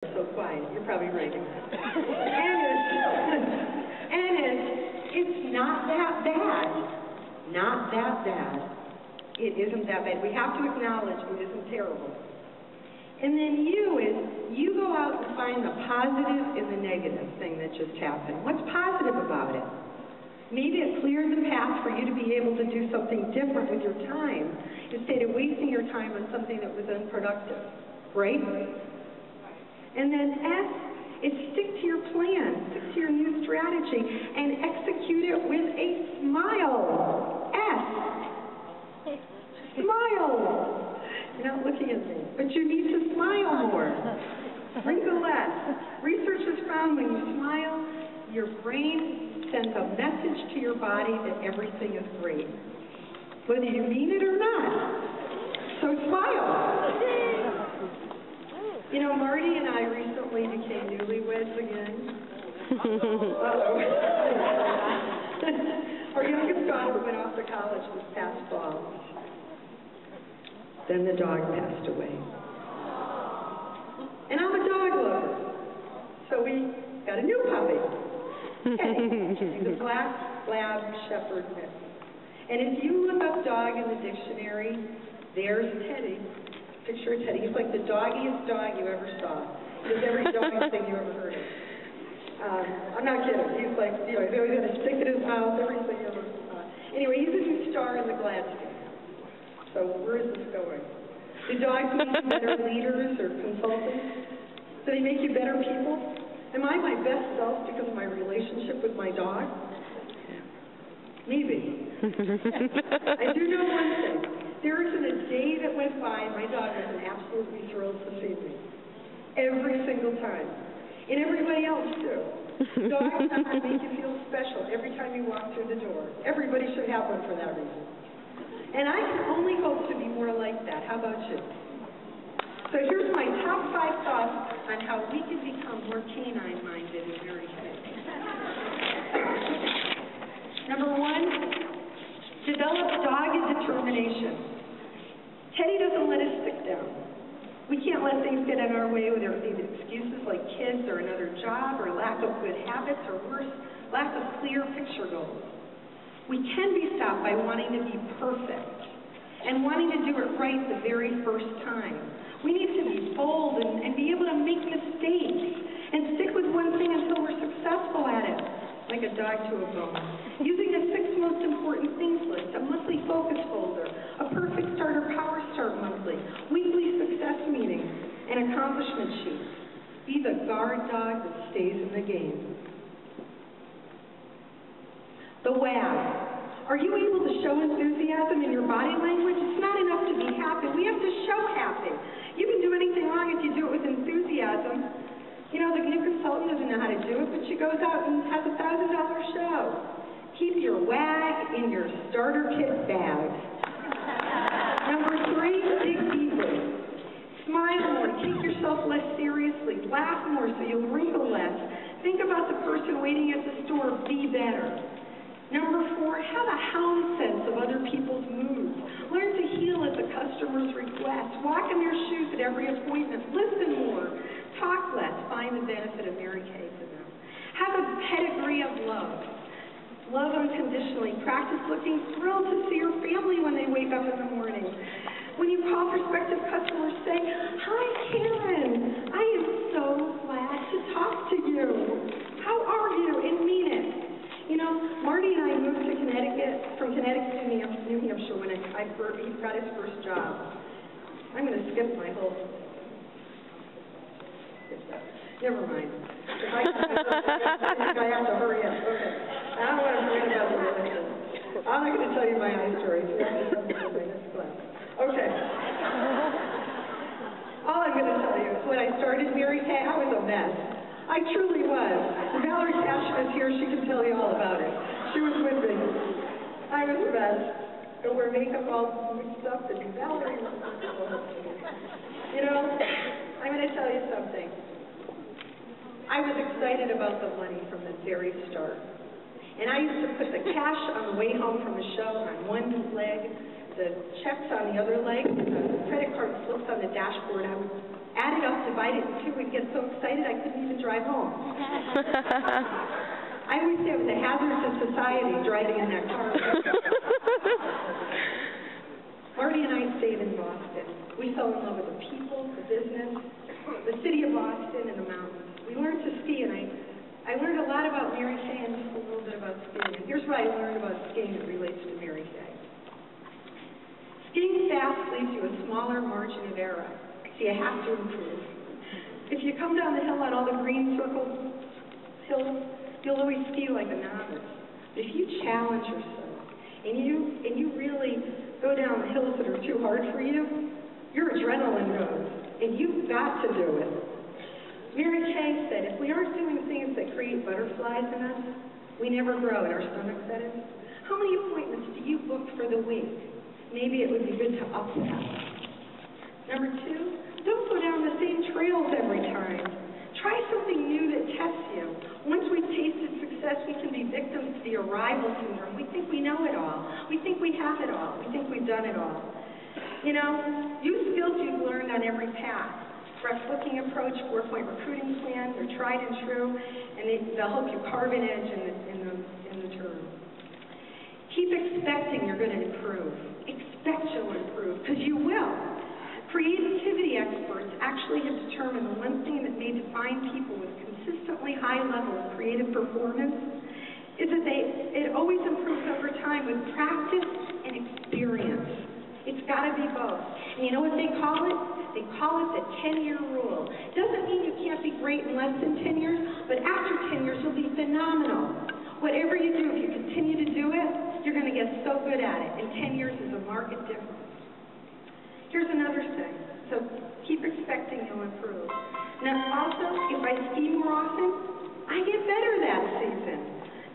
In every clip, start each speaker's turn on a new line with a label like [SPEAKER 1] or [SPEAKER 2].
[SPEAKER 1] So quiet. You're probably right. It's not that bad. Not that bad. It isn't that bad. We have to acknowledge it isn't terrible. And then you go out and find the positive and the negative thing that just happened. What's positive about it? Maybe it cleared the path for you to be able to do something different with your time instead of wasting your time on something that was unproductive. Right? And then S is stick to your plan, stick to your new strategy, and execute it with a smile. S. Smile. You're not looking at me, but you need to smile more. Wrinkle less. Research has found when you smile, your brain sends a message to your body that everything is great, whether you mean it or not. So smile. You know, Marty and I recently became newlyweds again. Uh-oh. Our youngest daughter went off to college this past fall. Then the dog passed away. And I'm a dog lover. So we got a new puppy. Teddy. He's a black lab shepherd mix. And if you look up dog in the dictionary, there's Teddy. Picture of Teddy. He's like the doggiest dog you ever saw. He does every dog thing you ever heard of. I'm not kidding. He's like, you know, he's always got a stick in his mouth, everything you ever saw. Anyway, he's a new star in the Gladstein. So where is this going? Do dogs make you better leaders or consultants? Do they make you better people? Am I my best self because of my relationship with my dog? Maybe. I do know one thing. There isn't a day that went by and my dog wasn't absolutely thrilled to see me. Every single time. And everybody else, too. Dogs make you feel special every time you walk through the door. Everybody should have one for that reason. And I can only hope to be more like that. How about you? So here's my top 5 thoughts on how we can become more canine-minded in Mary Kay. Number 1, develop dogged determination. Teddy doesn't let us stick down. We can't let things get in our way with these excuses like kids or another job or lack of good habits or worse, lack of clear picture goals. We can be stopped by wanting to be perfect and wanting to do it right the very first time. We need to be bold and be able to make mistakes and stick with one thing until we're successful at it, like a dog to a bone. Using the 6 most important things list, a monthly focus folder, a perfect start or power start monthly, weekly success meetings, and accomplishment sheets. Be the guard dog that stays in the game. The WAG. Are you able to show enthusiasm in your body language? It's not enough to be happy. We have to show happy. You can do anything wrong if you do it with enthusiasm. You know, the new consultant doesn't know how to do it, but she goes out and has a $1,000 show. Keep your WAG in your starter kit bag. Number 3, dig deeper. Smile more. Take yourself less seriously. Laugh more so you'll wrinkle less. Think about the person waiting at the store. Be better. Number 4, have a hound sense of other people's moods. Learn to heal at the customer's request. Walk in their shoes at every appointment. Listen more. Talk less. Find the benefit of Mary Kay to them. Have a pedigree of love. Love unconditionally. Practice looking thrilled to see your family when they wake up in the morning. When you call prospective customers, say, "Hi, Karen. I am so glad to talk to you. How are you?" And mean it. You know, Marty and I moved to Connecticut, from Connecticut to New Hampshire when he got his first job. I'm going to skip my whole... Never mind. If I have to hurry up. Okay. I don't want to forget about the religion. I'm not going to tell you my eye story. Okay. All I'm going to tell you is when I started Mary Kay, I was a mess. I truly was. Valerie Cashman is here. She can tell you all about it. She was with me. I was a mess. And we're makeup all mixed up, and Valerie was You know, I'm going to tell you something. I was excited about the money from the very start. And I used to put the cash on the way home from the show on one leg, the checks on the other leg, the credit card slips on the dashboard. I would add it up, divide it in two, and get so excited I couldn't even drive home. I always say it was a hazard to society driving in that car. Marty and I stayed in Boston. We fell in love with the people, the business, the city of Boston, and the mountains. We learned to ski, and I learned a lot about Mary Kay and just a little bit about skiing. And here's what I learned about skiing that relates to Mary Kay. Skiing fast leaves you a smaller margin of error, so you have to improve. If you come down the hill on all the green circled hills, you'll always ski like a novice. But if you challenge yourself and you really go down the hills that are too hard for you, your adrenaline goes, and you've got to do it. Mary Kay said, if we aren't doing things that create butterflies in us, we never grow in our stomachs, that is. How many appointments do you book for the week? Maybe it would be good to up that. Number two, don't go down the same trails every time. Try something new that tests you. Once we've tasted success, we can be victims to the arrival syndrome. We think we know it all. We think we have it all. We think we've done it all. You know, use skills you've learned on every path. Fresh booking approach, 4-point recruiting plan, they're tried and true, and they'll help you carve an edge in the term. Keep expecting you're going to improve. Expect you'll improve, because you will. Creativity experts actually have determined the one thing that may define people with consistently high level of creative performance is that it always improves over time with practice and experience. It's got to be both. And you know what they call it? They call it the 10-year rule. Doesn't mean you can't be great in less than 10 years, but after 10 years you'll be phenomenal. Whatever you do, if you continue to do it, you're going to get so good at it. And 10 years is a marked difference. Here's another thing. So keep expecting you'll improve. Now also, if I ski more often, I get better that season.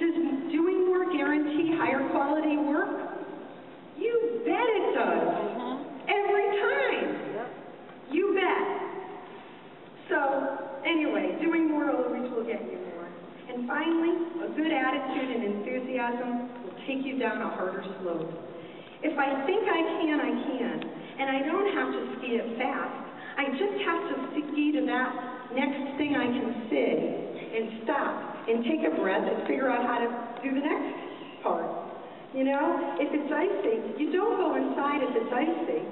[SPEAKER 1] Does doing more guarantee higher quality work? You bet it does. Every time. You bet. So anyway, doing more always will get you more. And finally, a good attitude and enthusiasm will take you down a harder slope. If I think I can, I can. And I don't have to ski it fast. I just have to ski to that next thing I can see and stop and take a breath and figure out how to do the next part. You know, if it's icy, you don't go inside if it's icy.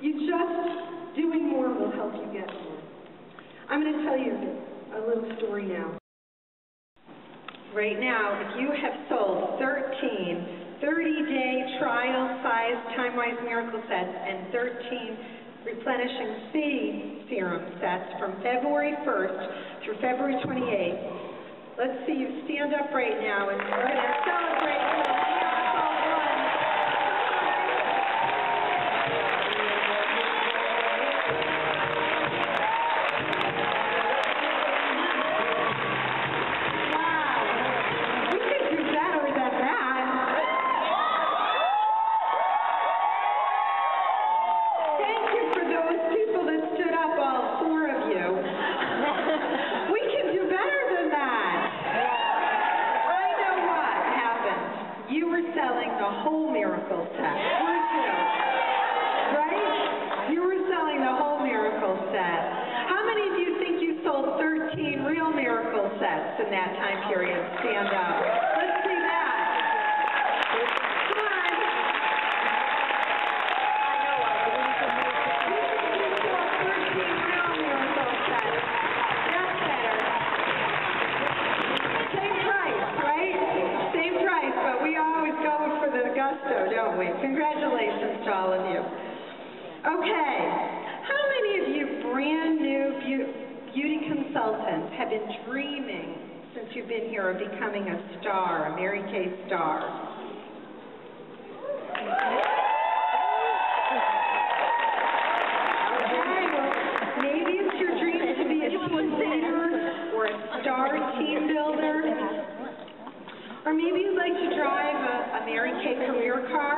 [SPEAKER 1] You just, doing more will help you get more. I'm going to tell you a little story now. Right now, if you have sold 13 30-day trial-sized time-wise miracle sets and 13 replenishing C serum sets from February 1st through February 28th. Let's see you stand up right now, and we're going to celebrate the miracle one. Wow. We could do better than that. Selling the whole miracle set, weren't you? Right? You were selling the whole miracle set. How many of you think you sold 13 real miracle sets in that time period? Stand up. Let's see that. Come on. I know you sold 13 real miracle sets. That's better. Same price, right? Same price, but we always go for the gusto, don't we? Congratulations to all of you. Okay, how many of you brand new beauty consultants have been dreaming since you've been here of becoming a star, a Mary Kay star? Okay, well, maybe it's your dream to be a team leader or a star team builder. Or maybe you'd like to drive a Mary Kay career car.